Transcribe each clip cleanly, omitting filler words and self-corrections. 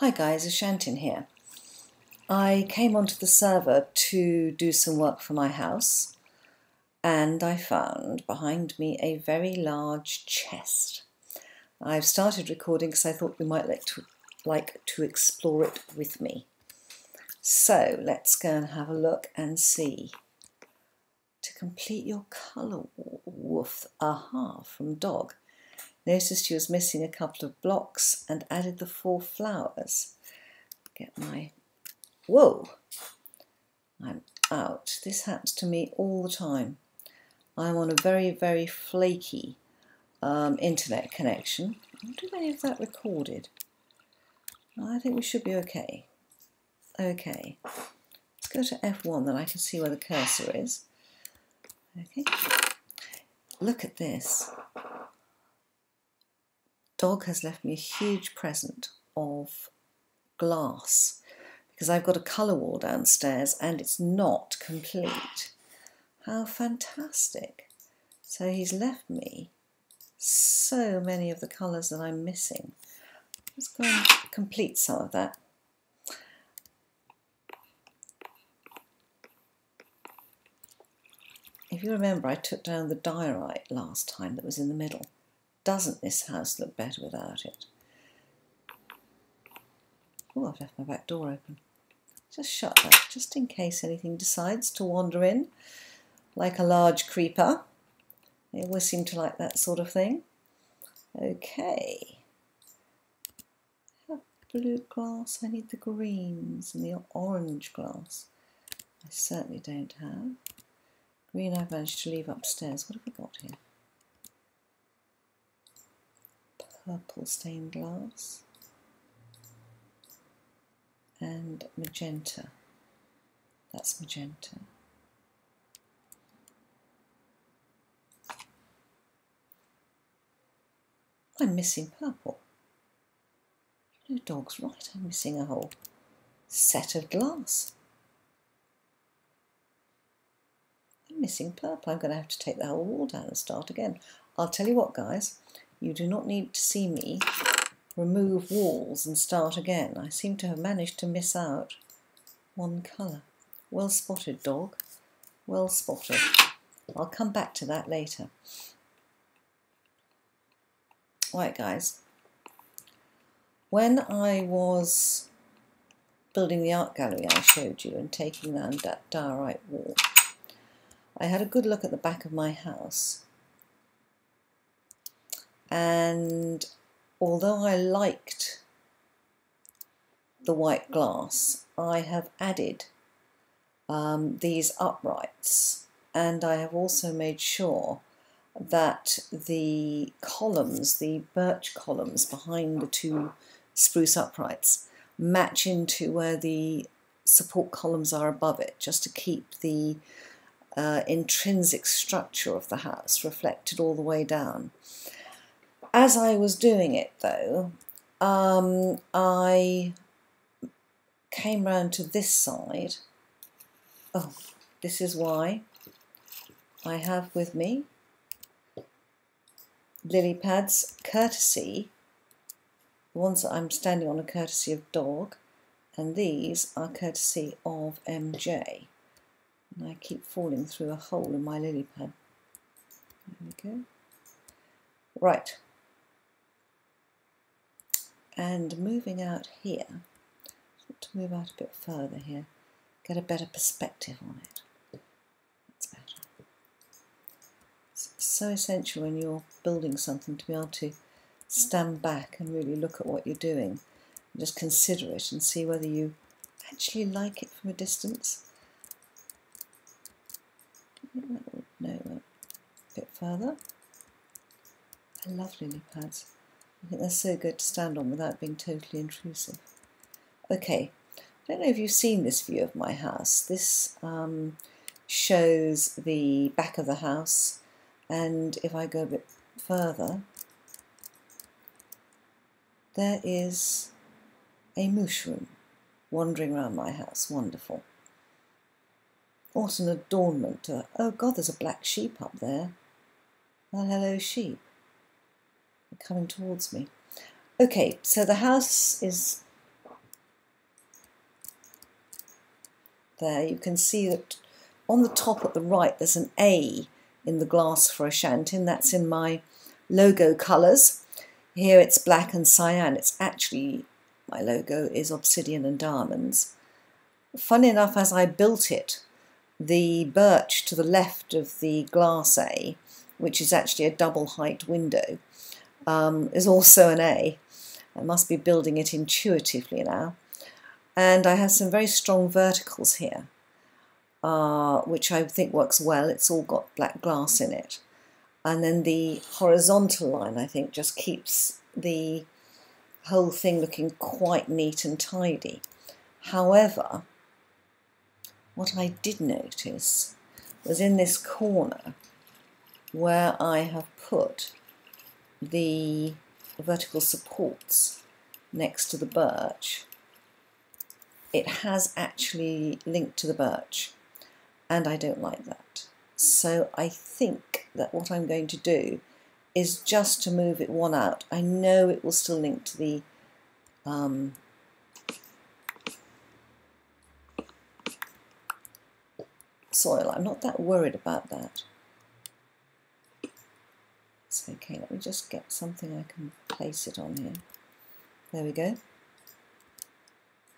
Hi guys, Ashantin here. I came onto the server to do some work for my house and I found behind me a very large chest. I've started recording because I thought you might like to explore it with me. So let's go and have a look and see. To complete your colour woof, aha, from Dog. Noticed you was missing a couple of blocks and added the 4 flowers. Get my... Whoa! I'm out. This happens to me all the time. I'm on a very, very flaky internet connection. I wonder if any of that recorded. I think we should be okay. Okay. Let's go to F1, then I can see where the cursor is. Okay. Look at this. Dog has left me a huge present of glass because I've got a colour wall downstairs and it's not complete. How fantastic. So he's left me so many of the colours that I'm missing. Let's go and complete some of that. If you remember, I took down the diorite last time that was in the middle. Doesn't this house look better without it? Oh, I've left my back door open. Just shut that, just in case anything decides to wander in, like a large creeper. They always seem to like that sort of thing. Okay. I have blue glass, I need the greens and the orange glass. I certainly don't have. Green I've managed to leave upstairs. What have we got here? Purple stained glass. And magenta. That's magenta. I'm missing purple. You know, Dog's right, I'm missing a whole set of glass. I'm missing purple. I'm going to have to take the whole wall down and start again. I'll tell you what, guys, you do not need to see me remove walls and start again. I seem to have managed to miss out one colour. Well spotted, Dog. Well spotted. I'll come back to that later. Right, guys. When I was building the art gallery I showed you and taking down that diorite wall, I had a good look at the back of my house. And although I liked the white glass, I have added these uprights, and I have also made sure that the columns, the birch columns behind the 2 spruce uprights, match into where the support columns are above it, just to keep the intrinsic structure of the house reflected all the way down. As I was doing it, though, I came round to this side. Oh, this is why I have with me lily pads, courtesy. The ones that I'm standing on are courtesy of Dog, and these are courtesy of MJ. And I keep falling through a hole in my lily pad. There we go. Right. And moving out here, to move out a bit further here, get a better perspective on it. That's better. It's so essential when you're building something to be able to stand back and really look at what you're doing. And just consider it and see whether you actually like it from a distance. No, a bit further. I love lily pads. I think they're so good to stand on without being totally intrusive. Okay, I don't know if you've seen this view of my house. This shows the back of the house, and if I go a bit further, there is a mushroom wandering around my house. Wonderful. What an adornment. Oh God, there's a black sheep up there. Well, hello, sheep. They're coming towards me. Okay, so the house is there, you can see that on the top at the right there's an A in the glass for Ashanti, and that's in my logo colours. Here it's black and cyan. It's actually, my logo is obsidian and diamonds. Funny enough, as I built it, the birch to the left of the glass A, which is actually a double height window, is also an A. I must be building it intuitively now. And I have some very strong verticals here, which I think works well. It's all got black glass in it. And then the horizontal line, I think, just keeps the whole thing looking quite neat and tidy. However, what I did notice was in this corner where I have put the vertical supports next to the birch, it has actually linked to the birch, and I don't like that. So I think that what I'm going to do is just to move it one out. I know it will still link to the soil. I'm not that worried about that. It's okay, let me just get something I can place it on here. There we go.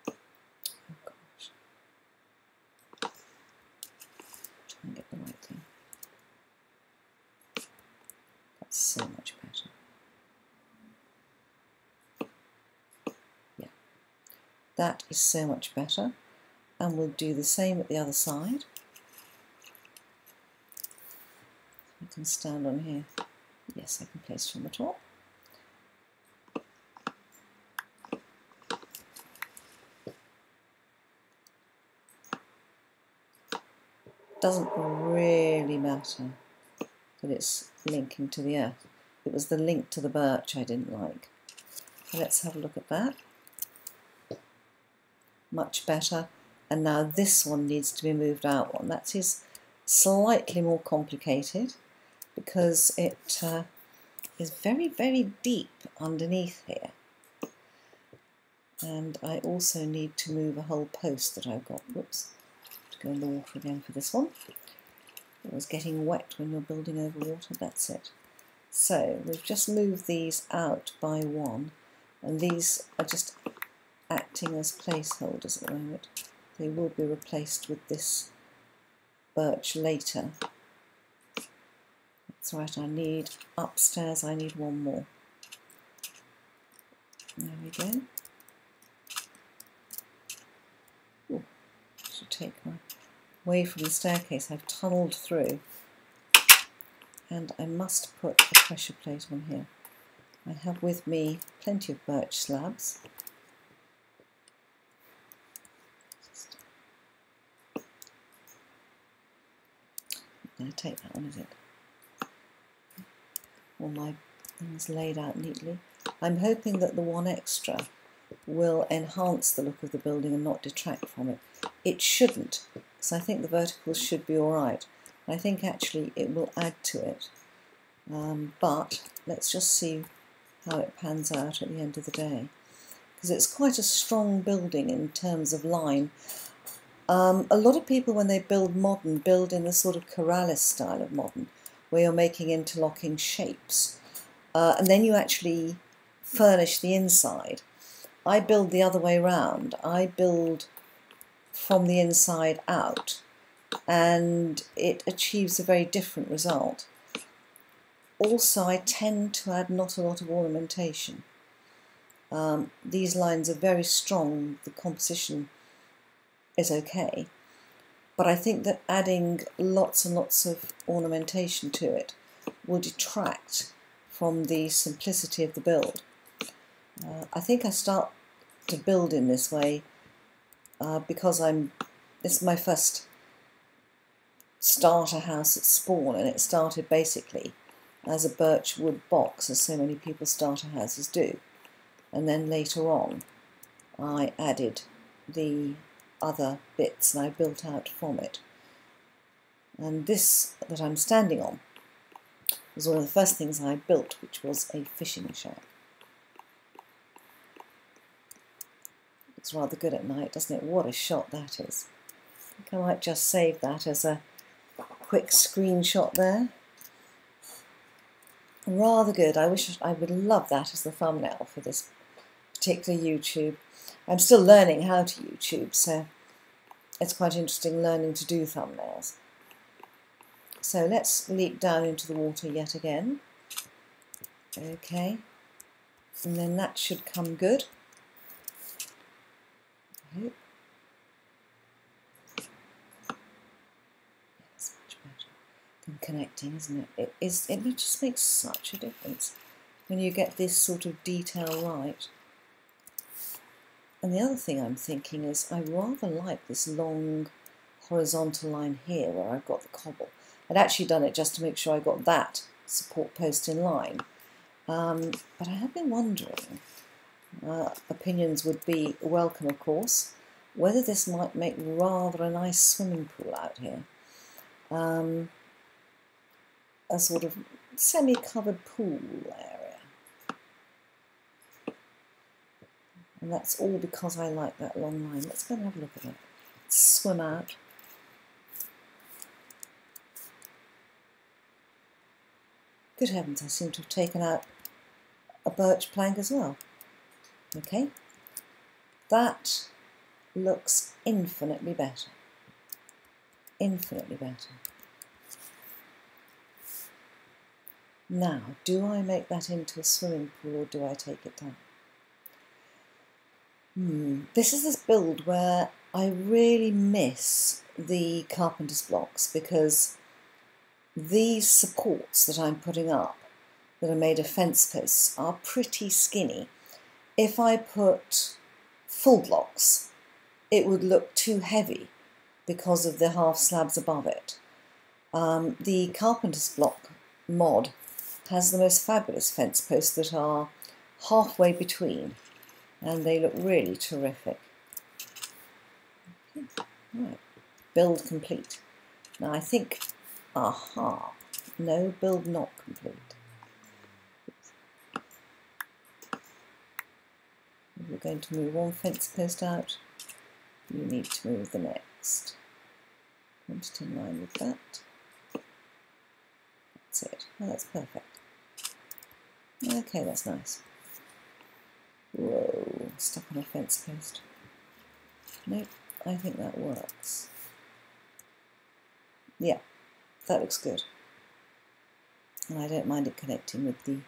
Oh gosh. Try and get the right thing. That's so much better. Yeah, that is so much better. And we'll do the same at the other side. I can stand on here. Yes, I can place it on the top. Doesn't really matter that it's linking to the earth. It was the link to the birch I didn't like. So let's have a look at that. Much better. And now this one needs to be moved out one. That is slightly more complicated because it is very, very deep underneath here. And I also need to move a whole post that I've got. Whoops. To go in the water again for this one. It was getting wet when you're building over water, that's it. So we've just moved these out by one, and these are just acting as placeholders at the moment. They will be replaced with this birch later. That's right, I need upstairs, I need one more. There we go. Ooh, I should take my way from the staircase. I've tunnelled through, and I must put a pressure plate on here. I have with me plenty of birch slabs. I'm going to take that one, is it? All my things laid out neatly. I'm hoping that the one extra will enhance the look of the building and not detract from it. It shouldn't, because I think the verticals should be alright. I think actually it will add to it. But let's just see how it pans out at the end of the day. Because it's quite a strong building in terms of line. A lot of people, when they build modern, build in the sort of Corrales style of modern, where you're making interlocking shapes. And then you actually furnish the inside. I build the other way round. I build from the inside out, and it achieves a very different result. Also, I tend to add not a lot of ornamentation. These lines are very strong, the composition is okay, but I think that adding lots and lots of ornamentation to it will detract from the simplicity of the build. I think I start to build in this way because this is my first starter house at Spawn, and it started basically as a birch wood box, as so many people's starter houses do, and then later on I added the other bits and I built out from it. And this that I'm standing on was one of the first things I built, which was a fishing shack. It's rather good at night, doesn't it? What a shot that is. think I might just save that as a quick screenshot there. Rather good. I would love that as the thumbnail for this particular YouTube. I'm still learning how to YouTube, so it's quite interesting learning to do thumbnails. So let's leap down into the water yet again. Okay, and then that should come good. I hope. That's much better than connecting, isn't it? It just makes such a difference when you get this sort of detail right. And the other thing I'm thinking is I rather like this long horizontal line here where I've got the cobble. I'd actually done it just to make sure I got that support post in line. But I have been wondering, opinions would be welcome of course, whether this might make rather a nice swimming pool out here. A sort of semi-covered pool area. And that's all because I like that long line. Let's go and have a look at it. Swim out. Good heavens, I seem to have taken out a birch plank as well. Okay, that looks infinitely better. Infinitely better. Now, do I make that into a swimming pool or do I take it down? This is this build where I really miss the carpenter's blocks because these supports that I'm putting up that are made of fence posts are pretty skinny. If I put full blocks, it would look too heavy because of the half slabs above it. The carpenter's block mod has the most fabulous fence posts that are halfway between, and they look really terrific. Right, build complete. Now I think, no, build not complete. We're going to move one fence post out. You need to move the next. Want it in line with that. That's it. Oh, that's perfect. Okay, that's nice. Whoa, stuck on a fence post. Nope, I think that works. Yeah, that looks good. And I don't mind it connecting with the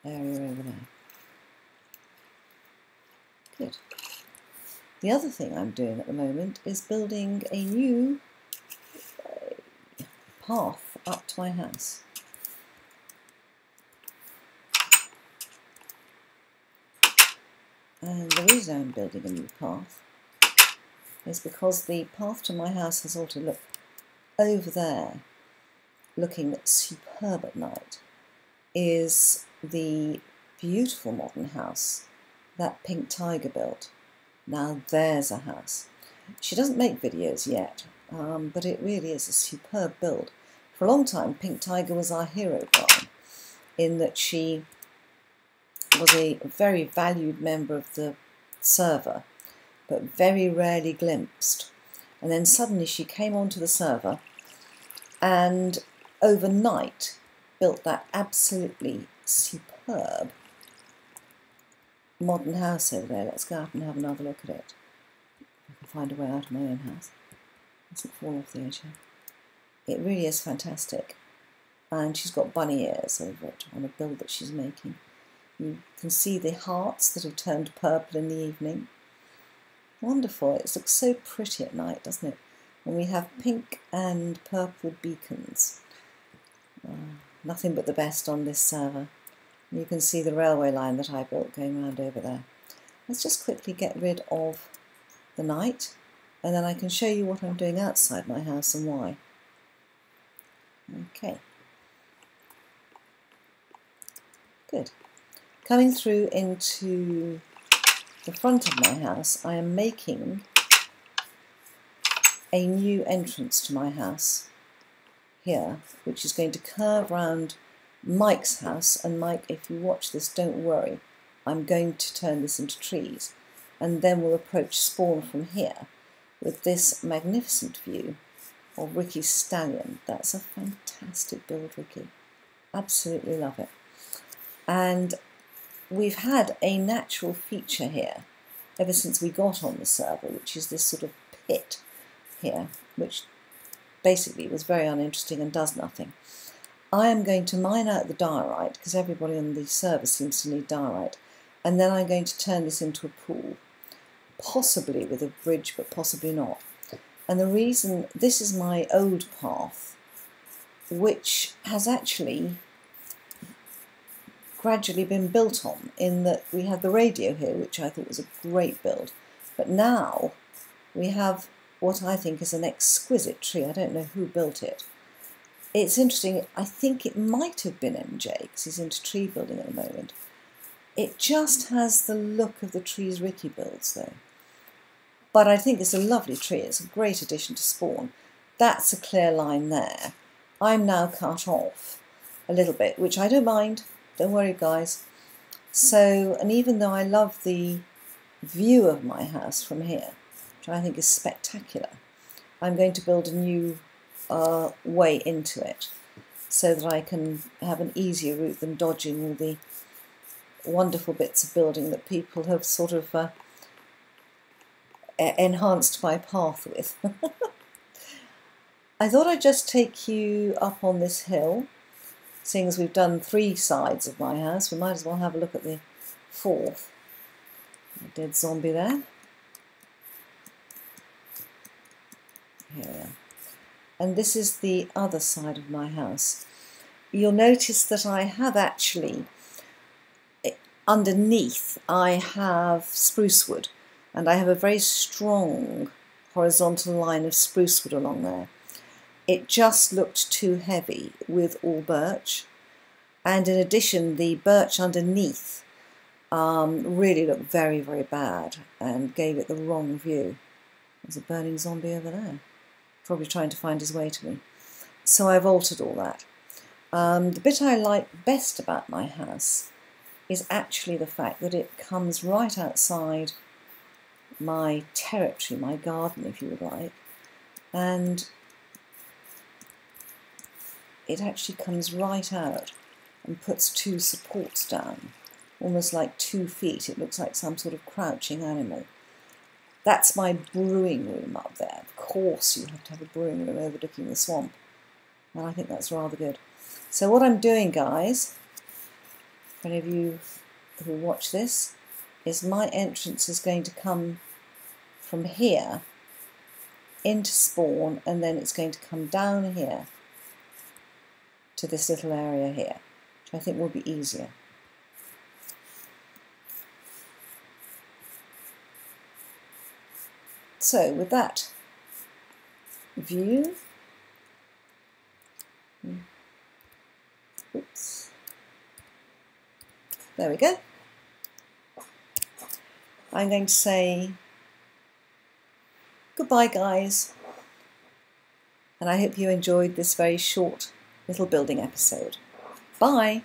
area over there. Good. The other thing I'm doing at the moment is building a new path up to my house. And the reason I'm building a new path is because the path to my house has ought to look over there, looking superb at night, is the beautiful modern house that Pink Tiger built. Now there's a house. She doesn't make videos yet, but it really is a superb build. For a long time, Pink Tiger was our hero girl, in that she was a very valued member of the server, but very rarely glimpsed. And then suddenly she came onto the server and overnight built that absolutely superb modern house over there. Let's go out and have another look at it. I can find a way out of my own house. It doesn't fall off the edge here. It really is fantastic. And she's got bunny ears over it on a build that she's making. You can see the hearts that have turned purple in the evening. Wonderful. It looks so pretty at night, doesn't it? And we have pink and purple beacons. Nothing but the best on this server. You can see the railway line that I built going round over there. Let's just quickly get rid of the night, and then I can show you what I'm doing outside my house and why. Okay. Good. Coming through into the front of my house, I am making a new entrance to my house here, which is going to curve round Mike's house. And Mike, if you watch this, don't worry, I'm going to turn this into trees. and then we'll approach spawn from here with this magnificent view of Ricky's stallion. That's a fantastic build, Ricky. Absolutely love it. And we've had a natural feature here ever since we got on the server, which is this sort of pit here, which basically was very uninteresting and does nothing. I am going to mine out the diorite, because everybody on the server seems to need diorite, and then I'm going to turn this into a pool, possibly with a bridge, but possibly not. And the reason, this is my old path, which has actually gradually been built on, in that we had the radio here, which I thought was a great build, but now we have what I think is an exquisite tree. I don't know who built it. It's interesting, I think it might have been MJ, because he's into tree building at the moment. It just has the look of the trees Ricky builds though. But I think it's a lovely tree, it's a great addition to spawn. That's a clear line there. I'm now cut off a little bit, which I don't mind. Don't worry, guys. So, and even though I love the view of my house from here, which I think is spectacular, I'm going to build a new way into it so that I can have an easier route than dodging all the wonderful bits of building that people have sort of enhanced my path with. I thought I'd just take you up on this hill. Seeing as we've done 3 sides of my house, we might as well have a look at the 4th. A dead zombie there. Here we are. And this is the other side of my house. You'll notice that I have actually, underneath, I have spruce wood. And I have a very strong horizontal line of spruce wood along there. It just looked too heavy with all birch, and in addition the birch underneath really looked very, very bad and gave it the wrong view. There's a burning zombie over there, probably trying to find his way to me. So I've altered all that. The bit I like best about my house is actually the fact that it comes right outside my territory, my garden if you would like, and it actually comes right out and puts 2 supports down, almost like 2 feet. It looks like some sort of crouching animal. That's my brewing room up there. Of course you have to have a brewing room overlooking the swamp, and I think that's rather good. So what I'm doing, guys, for any of you who watch this, is my entrance is going to come from here into spawn, and then it's going to come down here to this little area here, which I think will be easier. So with that view, oops, there we go. I'm going to say goodbye, guys, and I hope you enjoyed this very short little building episode. Bye!